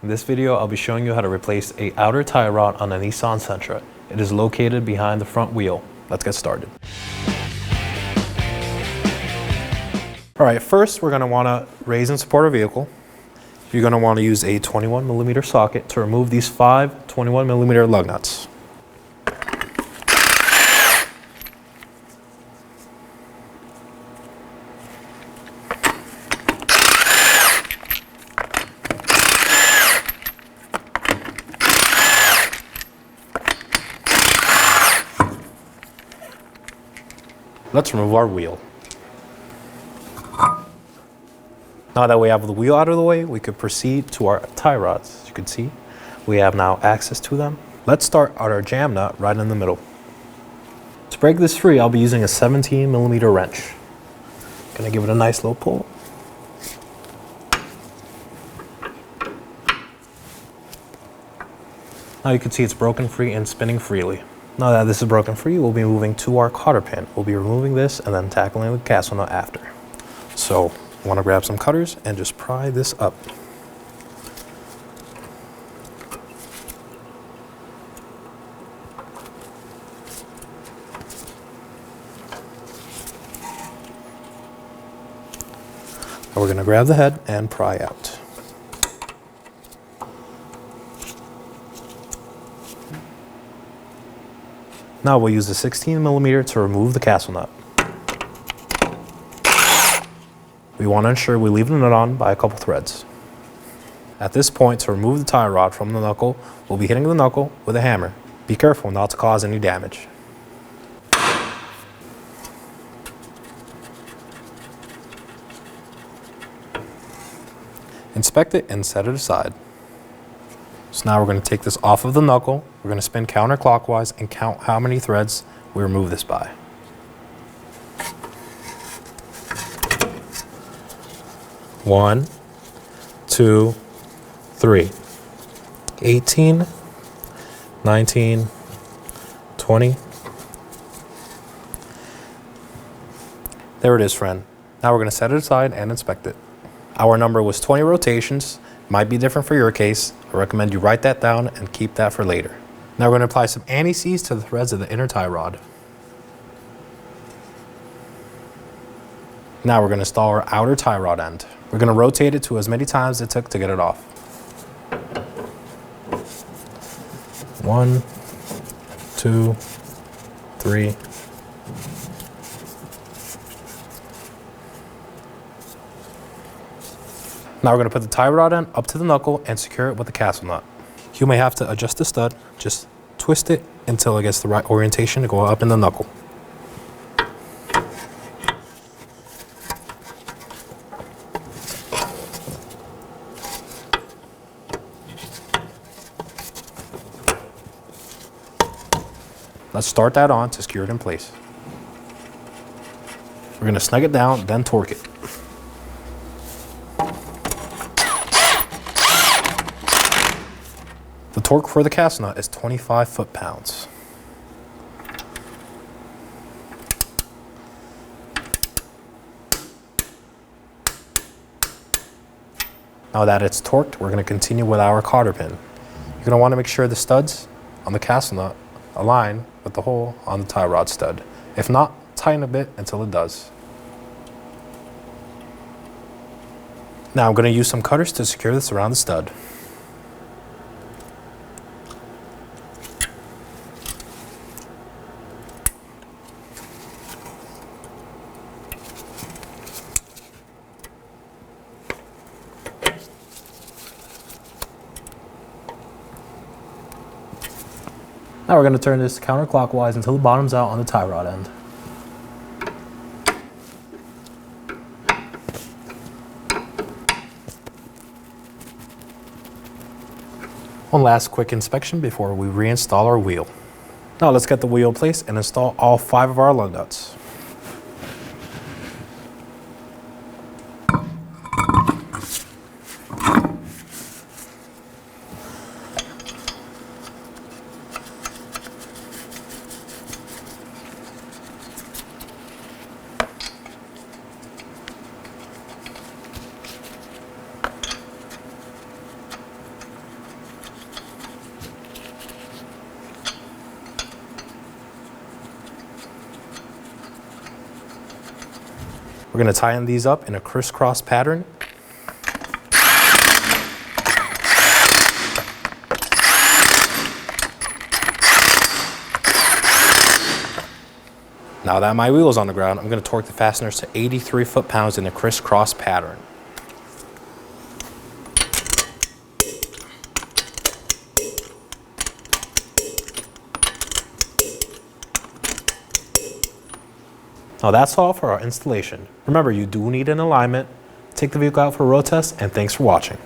In this video, I'll be showing you how to replace an outer tie rod on a Nissan Sentra. It is located behind the front wheel. Let's get started. All right, first we're going to want to raise and support our vehicle. You're going to want to use a 21mm socket to remove these 5 21mm lug nuts. Let's remove our wheel. Now that we have the wheel out of the way, we could proceed to our tie rods. As you can see, we have now access to them. Let's start at our jam nut right in the middle. To break this free, I'll be using a 17mm wrench. Gonna give it a nice little pull. Now you can see it's broken free and spinning freely. Now that this is broken free, we'll be moving to our cotter pin. We'll be removing this and then tackling the castle nut after. So, I want to grab some cutters and just pry this up. Now we're going to grab the head and pry out. Now we'll use the 16mm to remove the castle nut. We want to ensure we leave the nut on by a couple threads. At this point, to remove the tie rod from the knuckle, we'll be hitting the knuckle with a hammer. Be careful not to cause any damage. Inspect it and set it aside. So now we're going to take this off of the knuckle. We're going to spin counterclockwise and count how many threads we remove this by. 1, 2, 3, 18, 19, 20. There it is, friend. Now we're going to set it aside and inspect it. Our number was 20 rotations. Might be different for your case. I recommend you write that down and keep that for later. Now we're going to apply some anti-seize to the threads of the inner tie rod. Now we're going to install our outer tie rod end. We're going to rotate it to as many times it took to get it off. 1, 2, 3. Now we're going to put the tie rod end up to the knuckle and secure it with the castle nut. You may have to adjust the stud. Just twist it until it gets the right orientation to go up in the knuckle. Let's start that on to secure it in place. We're going to snug it down, then torque it. The torque for the castle nut is 25 foot-pounds. Now that it's torqued, we're going to continue with our cotter pin. You're going to want to make sure the studs on the castle nut align with the hole on the tie rod stud. If not, tighten a bit until it does. Now I'm going to use some cutters to secure this around the stud. Now we're going to turn this counterclockwise until the bottom's out on the tie rod end. One last quick inspection before we reinstall our wheel. Now let's get the wheel in place and install all 5 of our lug nuts. We're going to tighten these up in a crisscross pattern. Now that my wheel is on the ground, I'm going to torque the fasteners to 83 foot-pounds in a crisscross pattern. Now that's all for our installation. Remember, you do need an alignment. Take the vehicle out for a road test, and thanks for watching.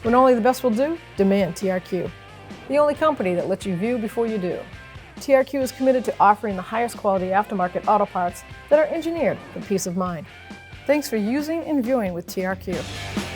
When only the best will do, demand TRQ. The only company that lets you view before you do. TRQ is committed to offering the highest quality aftermarket auto parts that are engineered for peace of mind. Thanks for using and viewing with TRQ.